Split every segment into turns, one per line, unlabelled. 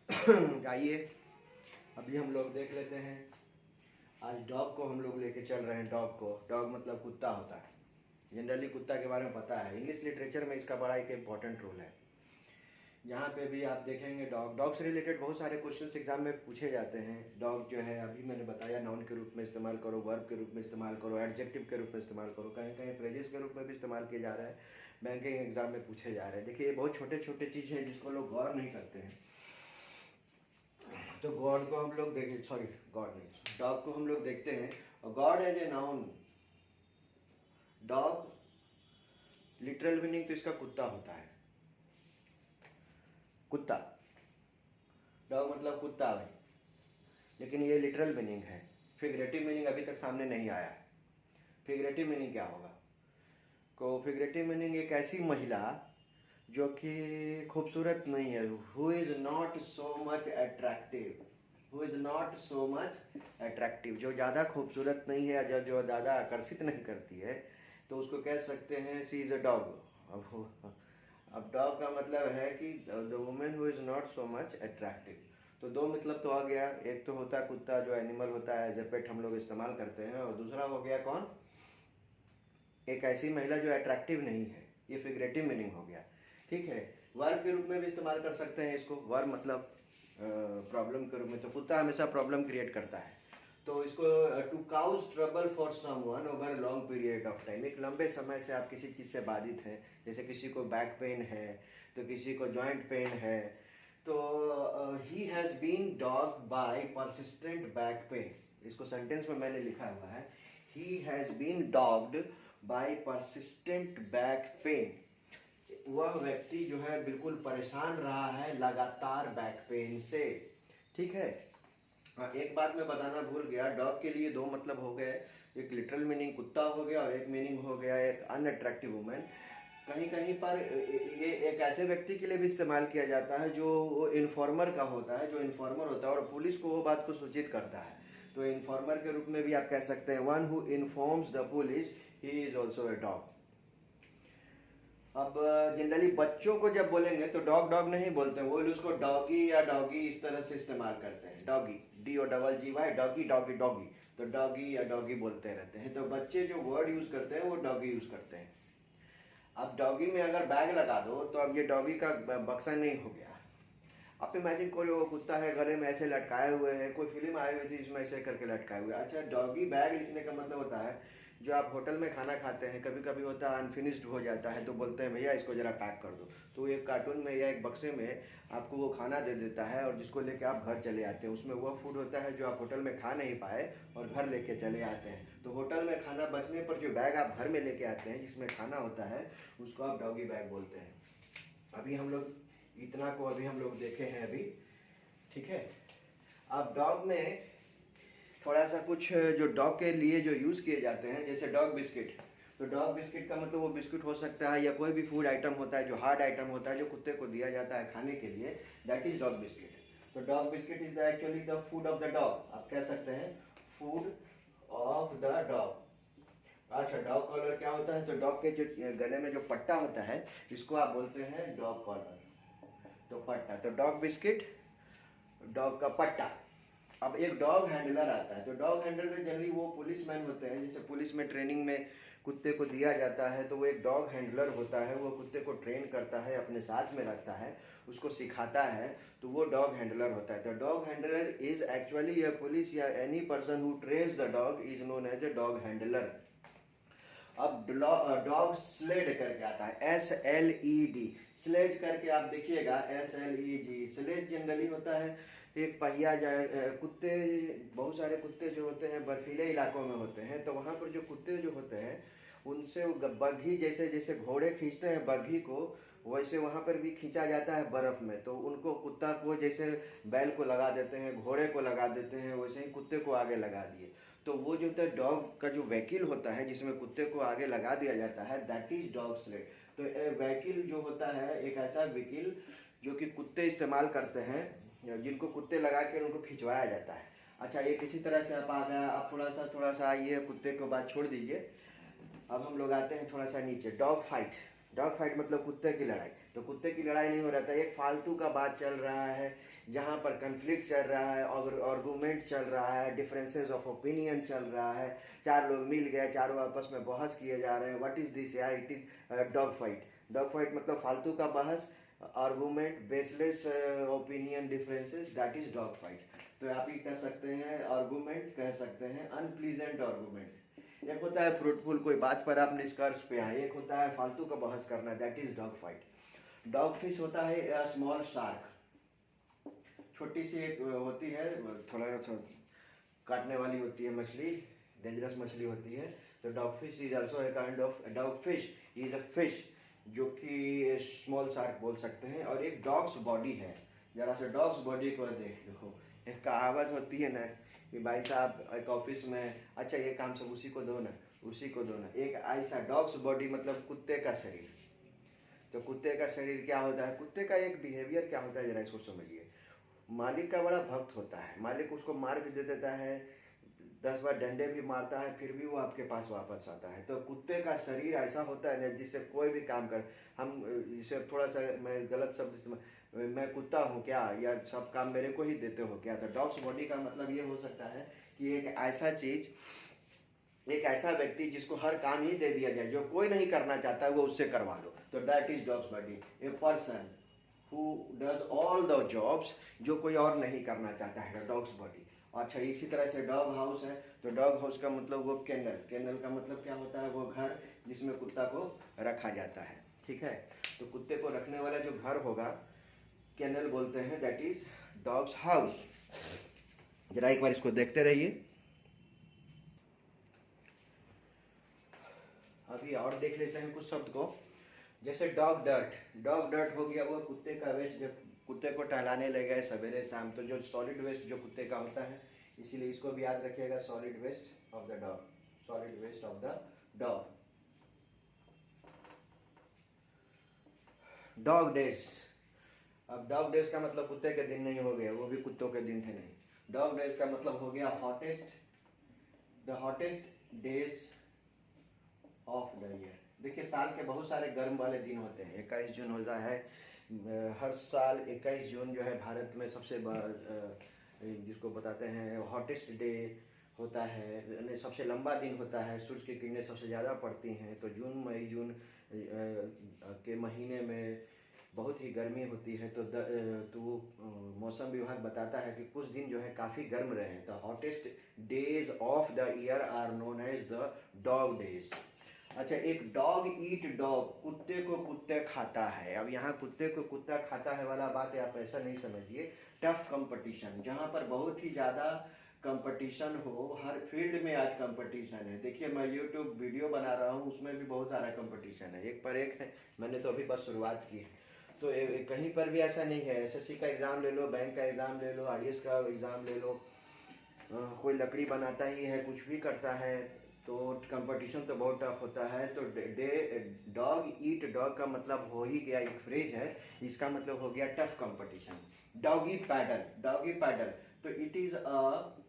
आइए अभी हम लोग देख लेते हैं। आज डॉग को हम लोग लेके चल रहे हैं। डॉग मतलब कुत्ता होता है। जनरली कुत्ता के बारे में पता है, इंग्लिश लिटरेचर में इसका बड़ा एक इम्पॉर्टेंट रोल है। यहाँ पे भी आप देखेंगे डॉग से रिलेटेड बहुत सारे क्वेश्चंस एग्जाम में पूछे जाते हैं। डॉग जो है अभी मैंने बताया नाउन के रूप में इस्तेमाल करो, वर्ब के रूप में इस्तेमाल करो, एडजेक्टिव के रूप में इस्तेमाल करो, कहीं कहीं फ्रेजेस के रूप में भी इस्तेमाल किया जा रहा है। बैंकिंग एग्जाम में पूछे जा रहे हैं। देखिए ये बहुत छोटे छोटे चीज़ हैं जिसको लोग गौर नहीं करते हैं। तो गॉड को हम लोग देखें, सॉरी गॉड नहीं, डॉग को हम लोग देखते हैं। और god as a noun, dog literal meaning तो इसका कुत्ता होता है। कुत्ता, डॉग मतलब कुत्ता भाई, लेकिन ये लिटरल मीनिंग है। फिगरेटिव मीनिंग अभी तक सामने नहीं आया है। फिगरेटिव मीनिंग क्या होगा? को फिगरेटिव मीनिंग एक ऐसी महिला जो कि खूबसूरत नहीं है, who is not so much attractive, who is not so much attractive, जो ज़्यादा खूबसूरत नहीं है, जो ज़्यादा आकर्षित नहीं करती है, तो उसको कह सकते हैं शी इज़ अ डॉग। अब डॉग का मतलब है कि the women who is not so much attractive. तो दो मतलब तो आ गया, एक तो होता है कुत्ता जो एनिमल होता है, एज ए पेट हम लोग इस्तेमाल करते हैं, और दूसरा हो गया कौन? एक ऐसी महिला जो अट्रैक्टिव नहीं है। ये फिगरेटिव मीनिंग हो गया। ठीक है, वर्ब के रूप में भी इस्तेमाल कर सकते हैं इसको। वर्ब मतलब प्रॉब्लम के रूप में, तो कुत्ता हमेशा प्रॉब्लम क्रिएट करता है। तो इसको to cause trouble for someone over long period of time, एक लंबे समय से आप किसी चीज़ से बाधित हैं, जैसे किसी को बैक पेन है, तो किसी को जॉइंट पेन है, तो he has been dogged by persistent back pain. इसको सेंटेंस में मैंने लिखा हुआ है, he has been dogged by persistent back pain. वह व्यक्ति जो है बिल्कुल परेशान रहा है लगातार बैक पेन से। ठीक है, एक बात मैं बताना भूल गया, डॉग के लिए दो मतलब हो गए, एक लिटरल मीनिंग कुत्ता हो गया और एक मीनिंग हो गया एक अनअट्रैक्टिव वुमेन। कहीं कहीं पर ये एक ऐसे व्यक्ति के लिए भी इस्तेमाल किया जाता है जो इन्फॉर्मर का होता है, जो इन्फॉर्मर होता है और पुलिस को वो बात को सूचित करता है। तो इन्फॉर्मर के रूप में भी आप कह सकते हैं one who informs the police, he is also a dog. अब जनरली बच्चों को जब बोलेंगे तो डॉग डॉग नहीं बोलते हैं, वो उसको डॉगी या डॉगी इस तरह से इस्तेमाल करते हैं। Doggy, DOGGY, doggy doggy doggy, तो डॉगी या डॉगी बोलते रहते हैं। तो बच्चे जो वर्ड यूज करते हैं वो डॉगी यूज करते हैं। अब डॉगी में अगर बैग लगा दो तो अब ये डॉगी का बक्सा नहीं हो गया। आप इमेजिन करो वो कुत्ता है गले में ऐसे लटकाए हुए है, कोई फिल्म आई हुई थी इसमें ऐसे करके लटकाए हुए। अच्छा, डॉगी बैग लिखने का मतलब होता है जो आप होटल में खाना खाते हैं, कभी कभी होता है अनफिनिश्ड हो जाता है, तो बोलते हैं भैया इसको जरा पैक कर दो, तो एक कार्टून में या एक बक्से में आपको वो खाना दे देता है और जिसको लेके आप घर चले आते हैं। उसमें वह फूड होता है जो आप होटल में खा नहीं पाए और घर लेके चले आते हैं। तो होटल में खाना बचने पर जो बैग आप घर में लेके आते हैं जिसमें खाना होता है उसको आप डॉगी बैग बोलते हैं। अभी हम लोग इतना को अभी हम लोग देखे हैं अभी। ठीक है, अब डॉग में थोड़ा सा कुछ जो डॉग के लिए जो यूज़ किए जाते हैं, जैसे डॉग बिस्किट। तो डॉग बिस्किट का मतलब वो बिस्किट हो सकता है या कोई भी फूड आइटम होता है जो हार्ड आइटम होता है जो कुत्ते को दिया जाता है खाने के लिए, दैट इज डॉग बिस्किट। तो dog biscuit is the actually the food of the dog, आप कह सकते हैं फूड ऑफ द डॉग। अच्छा, डॉग कॉलर क्या होता है? तो डॉग के जो गले में जो पट्टा होता है इसको आप बोलते हैं डॉग कॉलर। तो पट्टा, तो डॉग बिस्किट, डॉग का पट्टा। अब एक डॉग हैंडलर आता है। तो डॉग हैंडलर जनरली वो पुलिस मैन होते हैं, जैसे पुलिस में ट्रेनिंग में कुत्ते को दिया जाता है, तो वो एक डॉग हैंडलर होता है। वो कुत्ते को ट्रेन करता है, अपने साथ में रखता है, उसको सिखाता है, तो वो डॉग हैंडलर होता है। तो dog handler is actually a police या any person who trains the dog is known as a dog handler. अब डॉग स्लेड करके आता है, SLED, स्लेज करके आप देखिएगा, SLEG। स्लेज जनरली होता है एक पहिया जाए। कुत्ते, बहुत सारे कुत्ते जो होते हैं बर्फीले इलाकों में होते हैं, तो वहाँ पर जो कुत्ते जो होते हैं उनसे बग्घी, जैसे जैसे घोड़े खींचते हैं बग्घी को, वैसे वहाँ पर भी खींचा जाता है बर्फ़ में। तो उनको कुत्ता को जैसे बैल को लगा देते हैं, घोड़े को लगा देते हैं, वैसे ही कुत्ते को आगे लगा दिए। तो वो जो होता है डॉग का जो व्हीकल होता है जिसमें कुत्ते को आगे लगा दिया जाता है, दैट इज डॉग स्लेड। तो व्हीकल जो होता है एक ऐसा व्हीकल जो कि कुत्ते इस्तेमाल करते हैं, जिनको कुत्ते लगा के उनको खिंचवाया जाता है। अच्छा, ये किसी तरह से आप आ गया, आप थोड़ा सा आइए, कुत्ते को बात छोड़ दीजिए। अब हम लोग आते हैं थोड़ा सा नीचे, डॉग फाइट। डॉग फाइट मतलब कुत्ते की लड़ाई। तो कुत्ते की लड़ाई नहीं हो रहा था, एक फालतू का बात चल रहा है जहाँ पर कन्फ्लिक्ट चल रहा है और आर्गूमेंट चल रहा है, डिफरेंसेस ऑफ ओपिनियन चल रहा है, चार लोग मिल गए, चारों आपस में बहस किए जा रहे हैं। व्हाट इज दिस यार? It is dog fight. Dog fight मतलब फालतू का बहस, argument, baseless opinion differences, that is dog fight. तो आप ही कह सकते हैं आर्गूमेंट, कह सकते हैं अनप्लीजेंट आर्गूमेंट। एक होता है फ्रूटफुल, कोई बात पर आप निष्कर्ष पे आए, एक होता है फालतू का बहस करना, that is dog fight. Dog fish होता है स्मॉल शार्क, छोटी सी एक होती है, थोड़ा काटने वाली होती है मछली, डेंजरस मछली होती है। तो dog fish is also a kind of, dog fish is a fish जो कि स्मॉल शार्क बोल सकते हैं। और एक डॉग्स बॉडी है, जरा सा डॉग्स बॉडी को देख लो। एक कहावत होती है ना कि भाई साहब एक ऑफिस में, अच्छा ये काम सब उसी को दो ना, उसी को दो ना। एक ऐसा डॉग्स बॉडी मतलब कुत्ते का शरीर। तो कुत्ते का शरीर क्या होता है, कुत्ते का एक बिहेवियर क्या होता है, जरा इसको समझिए। मालिक का बड़ा भक्त होता है, मालिक उसको मार भी दे देता है, 10 बार डंडे भी मारता है, फिर भी वो आपके पास वापस आता है। तो कुत्ते का शरीर ऐसा होता है ना जिससे कोई भी काम कर, हम इसे थोड़ा सा, मैं गलत शब्द इस्तेमाल, मैं कुत्ता हूँ क्या, या सब काम मेरे को ही देते हो क्या? तो डॉग्स बॉडी का मतलब ये हो सकता है कि एक ऐसा चीज, एक ऐसा व्यक्ति जिसको हर काम ही दे दिया जाए, जो कोई नहीं करना चाहता है वो उससे करवा लो, तो that is dogs body. A person who does all the jobs, जो कोई और नहीं करना चाहता है, डॉग्स बॉडी। अच्छा, इसी तरह से डॉग हाउस है, तो डॉग हाउस का मतलब वो केनल, केनल का मतलब क्या होता है, वो घर जिसमें कुत्ता को रखा जाता है। ठीक है, तो कुत्ते को रखने वाला जो घर होगा केनल बोलते हैं, दैट इज डॉग्स हाउस। जरा एक बार इसको देखते रहिए। अभी और देख लेते हैं कुछ शब्द को, जैसे डॉग डर्ट। डॉग डर्ट हो गया वो कुत्ते का वेस्ट, जब कुत्ते को टहलाने ले गए सवेरे शाम, तो जो सॉलिड वेस्ट जो कुत्ते का होता है, इसीलिए इसको भी याद रखिएगा, solid waste of the dog, solid waste of the dog. Dog days, अब डॉग डेज का मतलब कुत्ते के दिन नहीं हो गए, वो भी कुत्तों के दिन थे नहीं। डॉग डेज का मतलब हो गया hottest, the hottest days of the year. देखिए साल के बहुत सारे गर्म वाले दिन होते हैं। 21 जून होता है, हर साल 21 जून जो है भारत में सबसे जिसको बताते हैं हॉटेस्ट डे होता है, सबसे लंबा दिन होता है, सूरज की किरणें सबसे ज़्यादा पड़ती हैं। तो जून, मई, जून के महीने में बहुत ही गर्मी होती है। तो मौसम विभाग बताता है कि कुछ दिन जो है काफ़ी गर्म रहे। The hottest days of the year are known as the dog days. अच्छा, एक डॉग ईट डॉग, कुत्ते को कुत्ते खाता है। अब यहाँ कुत्ते को कुत्ता खाता है वाला बात है, आप ऐसा नहीं समझिए। टफ कंपटीशन, जहाँ पर बहुत ही ज़्यादा कंपटीशन हो, हर फील्ड में आज कंपटीशन है। देखिए मैं यूट्यूब वीडियो बना रहा हूँ, उसमें भी बहुत सारा कंपटीशन है, एक पर एक है। मैंने तो अभी बस शुरुआत की है, तो कहीं पर भी ऐसा नहीं है। एसएससी का एग्ज़ाम ले लो, बैंक का एग्ज़ाम ले लो, आईएएस का एग्ज़ाम ले लो, कोई लकड़ी बनाता ही है, कुछ भी करता है, तो कंपटीशन तो बहुत टफ होता है। तो डॉग ईट डॉग का मतलब हो ही गया, एक फ्रेज है, इसका मतलब हो गया tough competition. Doggy paddle, doggy paddle, तो it is a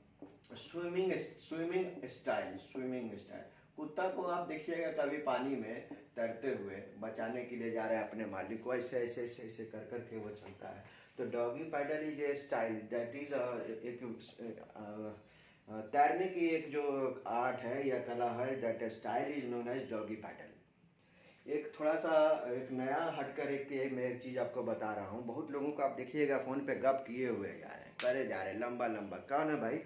swimming style, swimming style. कुत्ता को आप देखिएगा कभी पानी में तैरते हुए बचाने के लिए जा रहा है अपने मालिक को, ऐसे ऐसे ऐसे ऐसे कर करके वो चलता है। तो doggy paddle is a style, that is एक तैरने की एक जो आर्ट है या कला है, that style is known as doggy paddle. एक थोड़ा सा एक नया हटकर मैं एक चीज़ आपको बता रहा हूँ। बहुत लोगों को आप देखिएगा फ़ोन पे गप किए हुए जा रहे हैं, करे जा रहे हैं लंबा लंबा, कौन है भाई,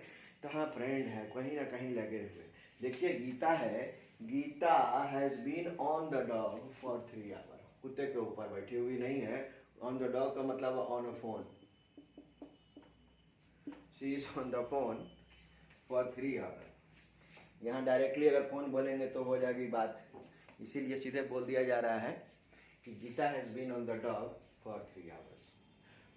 कहाँ फ्रेंड है, कहीं ना कहीं लगे हुए। देखिए गीता है, Geeta has been on the dog for 3 hour, कुत्ते के ऊपर बैठी हुई नहीं है। ऑन द डॉग का मतलब on a phone, she is on the phone for 3 hour. यहाँ डायरेक्टली अगर फ़ोन बोलेंगे तो हो जाएगी बात, इसीलिए सीधे बोल दिया जा रहा है कि Geeta has been on the dog for 3 hours.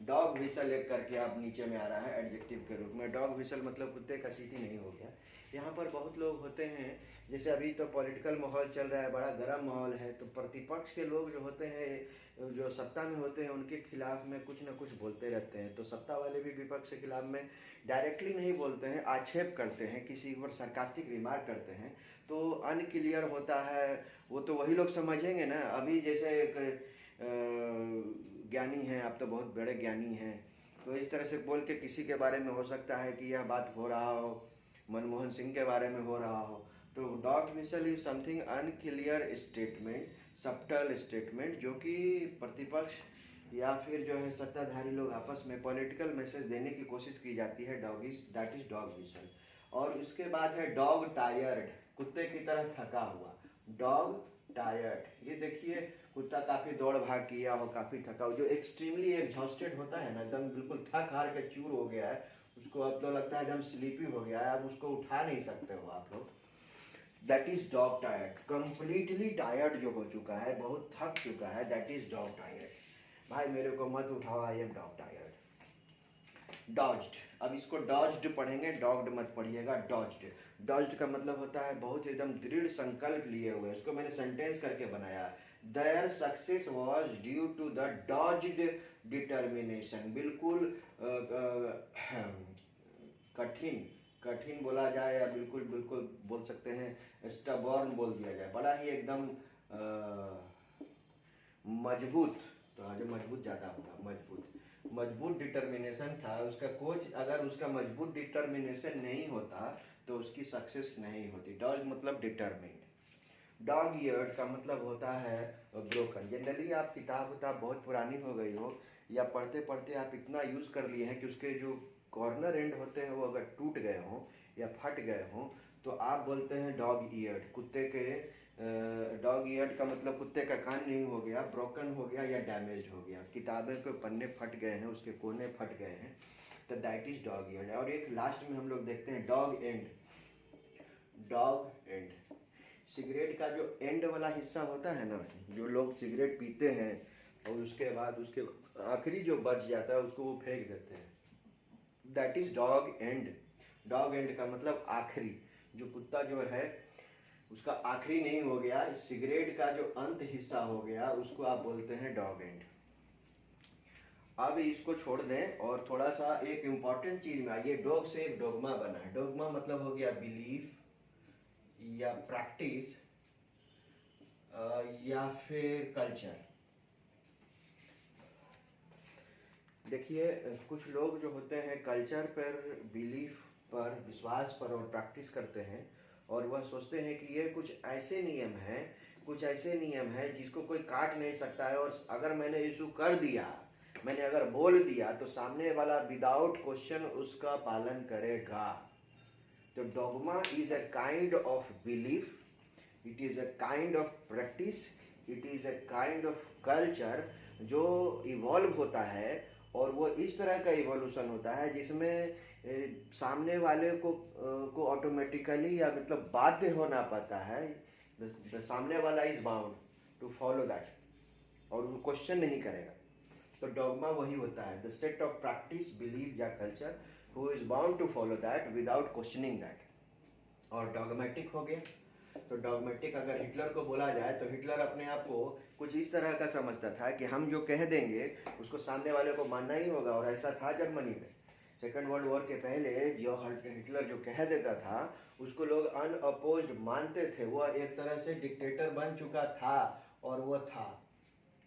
Dog whistle एक करके आप नीचे में आ रहा है एडजेक्टिव के रूप में। डॉग विसल मतलब कुत्ते का सीटी नहीं हो गया। यहाँ पर बहुत लोग होते हैं, जैसे अभी तो पॉलिटिकल माहौल चल रहा है, बड़ा गर्म माहौल है, तो प्रतिपक्ष के लोग जो होते हैं, जो सत्ता में होते हैं, उनके खिलाफ में कुछ ना कुछ बोलते रहते हैं। तो सत्ता वाले भी विपक्ष के खिलाफ में डायरेक्टली नहीं बोलते हैं, आक्षेप करते हैं, किसी पर सरकास्टिक रिमार्क करते हैं, तो अनक्लियर होता है। वो तो वही लोग समझेंगे ना। अभी जैसे एक ज्ञानी हैं, आप तो बहुत बड़े ज्ञानी हैं, तो इस तरह से बोल के किसी के बारे में हो सकता है कि यह बात हो रहा हो, मनमोहन सिंह के बारे में हो रहा हो। तो dog whistle is something unclear statement, subtle statement, जो कि प्रतिपक्ष या फिर जो है सत्ताधारी लोग आपस में पॉलिटिकल मैसेज देने की कोशिश की जाती है। Dog is that is dog whistle. और उसके बाद है डॉग टायर्ड, कुत्ते की तरह थका हुआ। डॉग टायर्ड, ये देखिए कुत्ता काफी दौड़ भाग किया हो, काफी थका हो, जो एक्सट्रीमली एग्जॉस्टेड होता है ना, एकदम बिल्कुल थक हार के चूर हो गया है, उसको अब तो लगता है एकदम स्लीपी हो गया है, अब उसको उठा नहीं सकते हो आप लोग। That is dog tired, completely tired जो हो चुका है, बहुत थक चुका है, दैट इज डॉग टायर्ड। भाई मेरे को मत उठाओ, आई एम डॉग टायर्ड। डॉज्ड, अब इसको डॉज्ड पढ़ेंगे, डॉग्ड मत पढ़िएगा, डॉज्ड। डॉज्ड का मतलब होता है बहुत एकदम दृढ़ संकल्प लिए हुए। उसको मैंने सेंटेंस करके बनाया, their success was due to the dogged determination. बिल्कुल कठिन कठिन बोला जाए, या बिल्कुल बिल्कुल बोल सकते हैं स्टबॉर्न बोल दिया जाए, बड़ा ही एकदम मजबूत, तो आज मजबूत ज़्यादा होगा, मजबूत डिटर्मिनेशन था उसका। कोच अगर उसका मजबूत डिटर्मिनेशन नहीं होता तो उसकी सक्सेस नहीं होती। डॉज मतलब डिटर्मिन्ड। डॉग ईयर्ड का मतलब होता है ब्रोकन। जनरली आप किताब बहुत पुरानी हो गई हो, या पढ़ते पढ़ते आप इतना यूज़ कर लिए हैं कि उसके जो कॉर्नर एंड होते हैं वो अगर टूट गए हों या फट गए हों, तो आप बोलते हैं डॉग ईयर्ड। कुत्ते के डॉग ईयर्ड का मतलब कुत्ते का कान नहीं हो गया, ब्रोकन हो गया या डैमेज हो गया, किताबें के पन्ने फट गए हैं, उसके कोने फट गए हैं, तो दैट इज डॉग ईयर्ड। और एक लास्ट में हम लोग देखते हैं dog and. Dog and, cigarette का जो एंड वाला हिस्सा होता है ना, जो लोग सिगरेट पीते हैं और उसके बाद उसके आखिरी जो बच जाता है उसको वो फेंक देते हैं, that is dog and. Dog and का मतलब आखिरी, जो कुत्ता जो है उसका आखिरी नहीं हो गया, सिगरेट का जो अंत हिस्सा हो गया, उसको आप बोलते हैं डॉग एंड। अब इसको छोड़ दें और थोड़ा सा एक इम्पॉर्टेंट चीज में आइए। डॉग से एक डोगमा बना है। डोगमा मतलब हो गया बिलीफ या प्रैक्टिस या फिर कल्चर। देखिए कुछ लोग जो होते हैं कल्चर पर, बिलीफ पर, विश्वास पर और प्रैक्टिस करते हैं, और वह सोचते हैं कि ये कुछ ऐसे नियम हैं, कुछ ऐसे नियम हैं जिसको कोई काट नहीं सकता है, और अगर मैंने इशू कर दिया, मैंने अगर बोल दिया, तो सामने वाला विदाउट क्वेश्चन उसका पालन करेगा। तो dogma is a kind of belief, it is a kind of practice, it is a kind of culture जो इवॉल्व होता है, और वो इस तरह का इवोल्यूशन होता है जिसमें सामने वाले को ऑटोमेटिकली या मतलब बाध्य होना पड़ता है, सामने वाला is bound to follow that, और वो क्वेश्चन नहीं करेगा। तो डॉगमा वही होता है, the set of practice, believe या culture who is bound to follow that without questioning that. और डॉगमेटिक हो गया, तो डॉगमेटिक अगर हिटलर को बोला जाए तो हिटलर अपने आप को कुछ इस तरह का समझता था कि हम जो कह देंगे उसको सामने वाले को मानना ही होगा, और ऐसा था जर्मनी में सेकेंड वर्ल्ड वॉर के पहले। जो हिटलर जो कह देता था उसको लोग अनअपोज्ड मानते थे। वह एक तरह से डिक्टेटर बन चुका था, और वह था,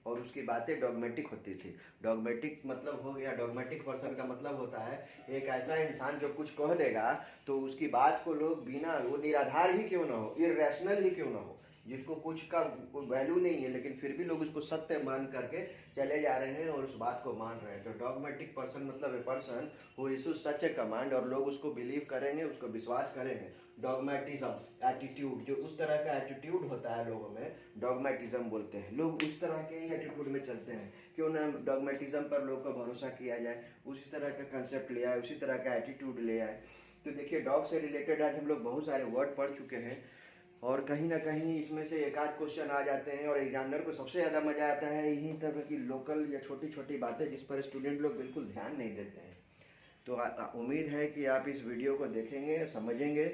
और उसकी बातें डॉगमेटिक होती थी। डॉगमेटिक मतलब हो गया, डॉगमेटिक पर्सन का मतलब होता है एक ऐसा इंसान जो कुछ कह देगा तो उसकी बात को लोग बिना, वो निराधार ही क्यों ना हो, इरेशनल ही क्यों ना हो, जिसको कुछ का कोई वैल्यू नहीं है, लेकिन फिर भी लोग उसको सत्य मान करके चले जा रहे हैं और उस बात को मान रहे हैं। तो डॉगमेटिक पर्सन मतलब a person who issues such A command, और लोग उसको बिलीव करेंगे, उसको विश्वास करेंगे। डॉगमेटिज्म एटीट्यूड, जो उस तरह का एटीट्यूड होता है लोगों में, डॉगमेटिज्म बोलते हैं। लोग उस तरह के ही एटीट्यूड में चलते हैं, क्यों ना डॉगमेटिज्म पर लोग का भरोसा किया जाए, उसी तरह का कंसेप्ट ले आए, उसी तरह का एटीट्यूड ले आए। तो देखिए डॉग से रिलेटेड आज हम लोग बहुत सारे वर्ड पढ़ चुके हैं, और कहीं ना कहीं इसमें से एक आध क्वेश्चन आ जाते हैं, और एग्जामिनर को सबसे ज़्यादा मज़ा आता है यहीं तरह की लोकल या छोटी छोटी बातें जिस पर स्टूडेंट लोग बिल्कुल ध्यान नहीं देते हैं। तो उम्मीद है कि आप इस वीडियो को देखेंगे, समझेंगे,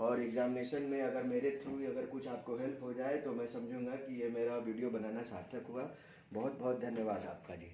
और एग्जामिनेशन में अगर मेरे थ्रू अगर कुछ आपको हेल्प हो जाए तो मैं समझूंगा कि ये मेरा वीडियो बनाना सार्थक हुआ। बहुत बहुत धन्यवाद आपका जी।